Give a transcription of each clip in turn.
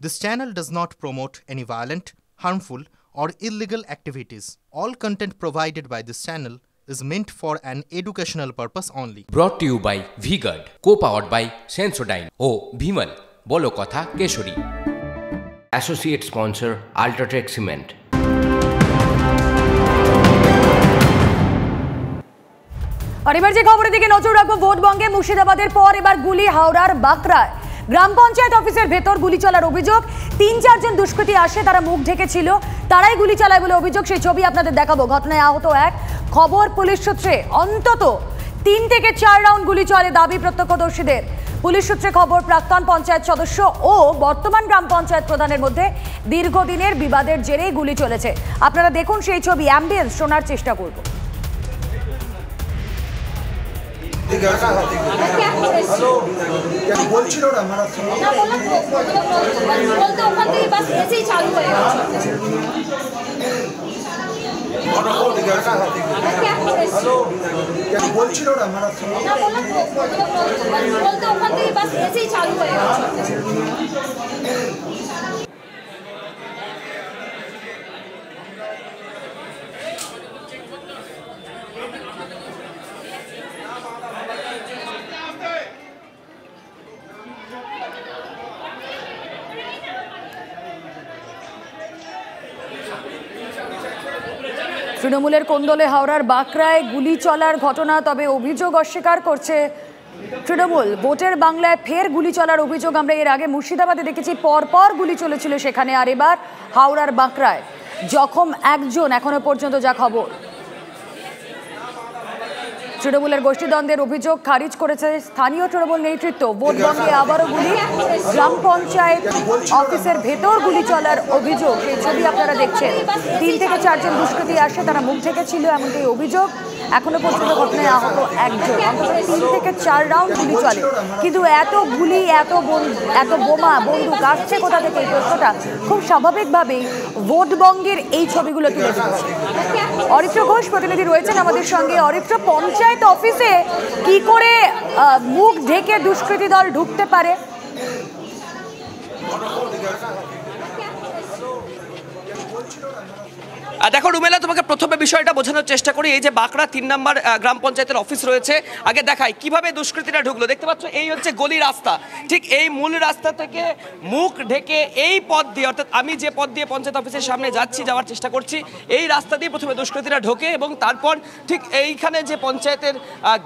This channel does not promote any violent, harmful, or illegal activities. All content provided by this channel is meant for an educational purpose only. Brought to you by V-Guard, co-powered by Sensodyne O Bhimal, বলো কথা Keshari. Associate sponsor Ultratech Cement। আর এবার যে খবরের দিকে নজর রাখবো, ভোটবঙ্গে মুর্শিদাবাদের পর এবার গুলি হাওড়ার বাঁকড়ায়। গ্রাম পঞ্চায়েত অফিসের ভেতর গুলি চলার অভিযোগ। ৩-৪ জন দুষ্কৃতী আসে, তারা মুখ ঢেকেছিল, তারাই গুলি চালায় বলে অভিযোগ। সেই ছবি আপনাদের দেখাবো। ঘটনায় আহত এক। খবর পুলিশ সূত্রে অন্তত ৩ থেকে ৪ রাউন্ড গুলি চলে, দাবি প্রত্যক্ষদর্শীদের। পুলিশ সূত্রে খবর, প্রাক্তন পঞ্চায়েত সদস্য ও বর্তমান গ্রাম পঞ্চায়েত প্রধানের মধ্যে দীর্ঘদিনের বিবাদের জেরেই গুলি চলেছে। আপনারা দেখুন সেই ছবি, অ্যাম্বিয়েন্স শোনার চেষ্টা করব। বলছিল না আমার বলতে ওখান থেকে বাস এসেই চালু হয়ে গেছে। বলছিল না আমার বলতে ওখান থেকে বাস এসেই চালু হয়ে গেছে। তৃণমূলের কোন্দলে হাওড়ার বাঁকড়ায় গুলি চলার ঘটনা, তবে অভিযোগ অস্বীকার করছে তৃণমূল। ভোটের বাংলায় ফের গুলি চলার অভিযোগ। আমরা এর আগে মুর্শিদাবাদে দেখেছি পরপর গুলি চলেছিল সেখানে, আর এবার হাওড়ার বাঁকড়ায় জখম একজন এখনো পর্যন্ত, যা খবর। তৃণমূলের গোষ্ঠীদ্বন্দ্বের অভিযোগ খারিজ করেছে স্থানীয় তৃণমূল নেতৃত্ব। ভোটবঙ্গে আবারও গুলি, গ্রাম পঞ্চায়েত অফিসের ভেতর গুলি চলার অভিযোগ। সেই ছবি আপনারা দেখছেন। ৩ থেকে ৪ জন দুষ্কৃতী আসে, তারা মুখ ঢেকেছিল, এমনটাই অভিযোগ। এখনো পর্যন্ত ঘটনায় আহত একজন। অন্তত ৩ থেকে ৪ রাউন্ড গুলি চলে, কিন্তু এত গুলি, এত বোমা, বন্দুক আসছে কোথা থেকে? এই প্রশ্নটা খুব স্বাভাবিকভাবেই ভোটবঙ্গের এই ছবিগুলো তুলে ধরছে। অরিত্র ঘোষ প্রতিনিধি রয়েছেন আমাদের সঙ্গে। অরিত্র, পঞ্চায়েত অফিসে কি করে মুখ ঢেকে দুষ্কৃতী দল ঢুকতে পারে? দেখো রুমেলা, তোমাকে প্রথমে বিষয়টা বোঝানোর চেষ্টা করি। এই যে বাঁকড়া ৩ নম্বর গ্রাম পঞ্চায়েতের অফিস রয়েছে, আগে দেখাই কিভাবে দুষ্কৃতীরা ঢুকলো। দেখতে পাচ্ছ, এই হচ্ছে গলি রাস্তা। ঠিক এই মূল রাস্তা থেকে মুখ ঢেকে এই পথ দিয়ে, অর্থাৎ আমি যে পথ দিয়ে পঞ্চায়েত অফিসের সামনে যাওয়ার চেষ্টা করছি, এই রাস্তা দিয়ে প্রথমে দুষ্কৃতীরা ঢোকে এবং তারপর ঠিক এইখানে যে পঞ্চায়েতের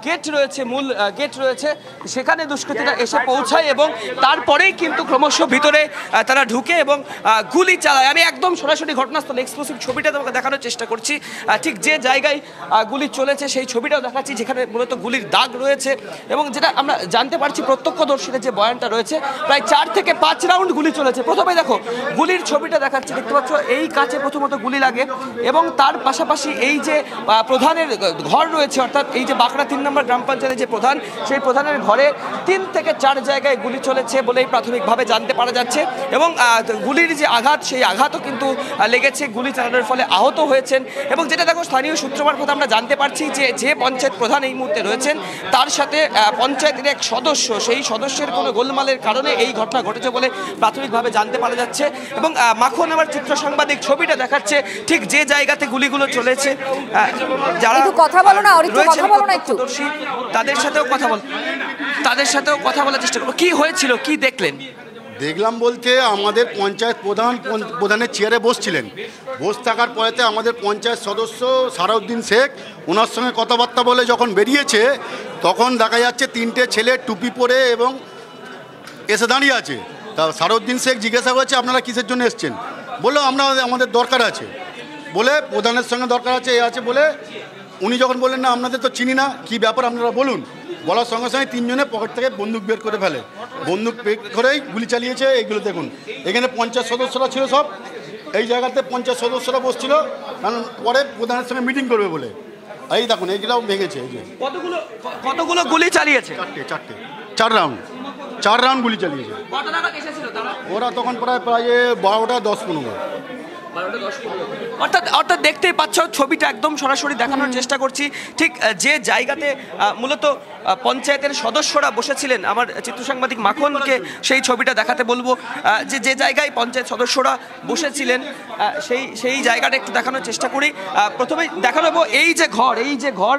গেট রয়েছে, মূল গেট রয়েছে, সেখানে দুষ্কৃতীরা এসে পৌঁছায় এবং তারপরেই কিন্তু ক্রমশ ভিতরে তারা ঢুকে এবং গুলি চালায়। আমি একদম সরাসরি ঘটনাস্থল এক্সক্লুসিভ ছবিটা তোমাকে দেখানোর চেষ্টা করছি। ঠিক যে জায়গায় গুলি চলেছে সেই ছবিটাও দেখাচ্ছি, যেখানে মূলত গুলির দাগ রয়েছে। এবং যেটা আমরা জানতে পারছি প্রত্যক্ষদর্শীদের যে বয়ানটা রয়েছে, প্রায় ৪ থেকে ৫ রাউন্ড গুলি চলেছে। প্রথমে দেখো গুলির ছবিটা দেখাচ্ছি, দেখতে পাচ্ছ এই কাছে প্রথমত গুলি লাগে এবং তার পাশাপাশি এই যে প্রধানের ঘর রয়েছে, অর্থাৎ এই যে বাঁকড়া ৩ নম্বর গ্রাম পঞ্চায়েতের যে প্রধান, সেই প্রধানের ঘরে ৩ থেকে ৪ জায়গায় গুলি চলেছে বলেই প্রাথমিকভাবে জানতে পারা যাচ্ছে। এবং গুলির যে আঘাত, সেই আঘাতও কিন্তু লেগেছে, গুলি চালানোর ফলে আহত হয়েছেন। এবং যেটা দেখো স্থানীয় সূত্র মারফত আমরা জানতে পারছি যে পঞ্চায়েত প্রধান এই মুহূর্তে রয়েছেন, তার সাথে পঞ্চায়েতের এক সদস্য, সেই সদস্যের কোনো গোলমালের কারণে এই ঘটনা ঘটেছে বলে প্রাথমিকভাবে জানতে পারা যাচ্ছে। এবং মাখন আমার চিত্র সাংবাদিক ছবিটা দেখাচ্ছে ঠিক যে জায়গাতে গুলিগুলো চলেছে। যারা কথা বলো না, কথা বলো না একটু, তাদের সাথেও কথা বলার চেষ্টা করবো। কি হয়েছিল, কি দেখলেন? দেখলাম বলতে আমাদের পঞ্চায়েত প্রধানের চেয়ারে বসছিলেন, বসে থাকার পরেতে আমাদের পঞ্চায়েত সদস্য সারাউদ্দিন শেখ ওনার সঙ্গে কথাবার্তা বলে যখন বেরিয়েছে, তখন দেখা যাচ্ছে 3টে ছেলে টুপি পরে এবং এসে দাঁড়িয়ে আছে। তা সারাউদ্দিন শেখ জিজ্ঞাসা করেছে আপনারা কিসের জন্য এসছেন? বললো আমাদের দরকার আছে, বলে প্রধানের সঙ্গে দরকার আছে, আছে বলে উনি যখন বললেন না আপনাদের তো চিনি না, কী ব্যাপার আপনারা বলুন, বলার সঙ্গে সঙ্গে 3 জনে পকেট থেকে বন্দুক বের করে ফেলে। বন্দুক বের করেই গুলি চালিয়েছে। এইগুলো দেখুন, এখানে পঞ্চায়েত সদস্যরা ছিল সব, এই জায়গাতে পঞ্চায়েত সদস্যরা বসছিল, কারণ পরে প্রধানের সঙ্গে মিটিং করবে বলে। এই দেখুন এইগুলাও ভেঙেছে। এই যে কতগুলো গুলি চালিয়েছে? 4 রাউন্ড গুলি চালিয়েছে। ওরা তখন প্রায় 12টা 10-15। অর্থাৎ দেখতেই পাচ্ছ, ছবিটা একদম সরাসরি দেখানোর চেষ্টা করছি। ঠিক যে জায়গাতে মূলত পঞ্চায়েতের সদস্যরা বসেছিলেন, আমার চিত্র সাংবাদিক মাখনকে সেই ছবিটা দেখাতে বলবো, যে জায়গায় পঞ্চায়েত সদস্যরা বসেছিলেন সেই জায়গাটা একটু দেখানোর চেষ্টা করি। প্রথমেই দেখাবো এই যে ঘর,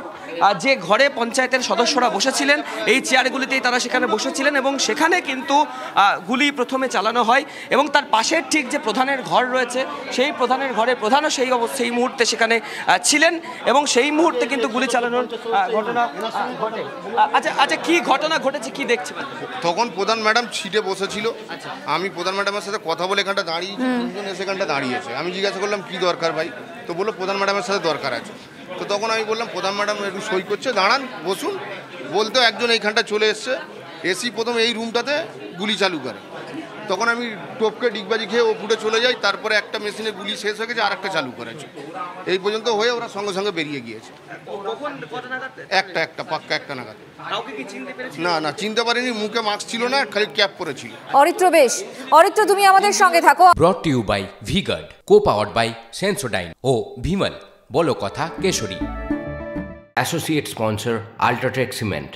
যে ঘরে পঞ্চায়েতের সদস্যরা বসেছিলেন, এই চেয়ারগুলিতেই তারা সেখানে বসেছিলেন এবং সেখানে কিন্তু গুলি প্রথমে চালানো হয় এবং তার পাশের ঠিক যে প্রধানের ঘর রয়েছে, সেই প্রধানের ঘরে প্রধানও সেই মুহূর্তে সেখানে ছিলেন এবং সেই মুহূর্তে কিন্তু গুলি চালানোর ঘটনা ঘটে। আচ্ছা কি ঘটনা ঘটেছে, কি দেখছেন? তখন প্রধান ম্যাডাম সিটে বসেছিল, আমি প্রধান ম্যাডামের সাথে কথা বলে এখানটা দাঁড়িয়ে, তিনজন এসে এখানটা দাঁড়িয়েছে। আমি জিজ্ঞাসা করলাম কি দরকার ভাই, তো বললো প্রধান ম্যাডামের সাথে দরকার আছে। তো তখন আমি বললাম প্রধান ম্যাডাম একটু সই করছে, দাঁড়ান বসুন। বলতেও একজন এইখানটা চলে এসছে, এসি প্রথম এই রুমটাতে গুলি চালু করে। তখন আমি টোপকে ডিগবাজি খেয়ে ও ফুটে চলে যাই। তারপরে একটা মেশিনে গুলি শেষ হয়ে গেছে, আর একটা চালু করেছে। এই পর্যন্ত হয়ে ওরা সঙ্গে সঙ্গে বেরিয়ে গিয়েছে। একটা পাক্কা একটা নাগাদ। না চিনতে পারিনি, মুখে মাস্ক ছিল না, খালি ক্যাপ পরেছিল। অরিত্র তুমি আমাদের সঙ্গে থাকো। Brought to you by V-Guard, co powered by Sensodyne ও ভিমল, বলো কথা কেশরী। Associate sponsor UltraTech cement.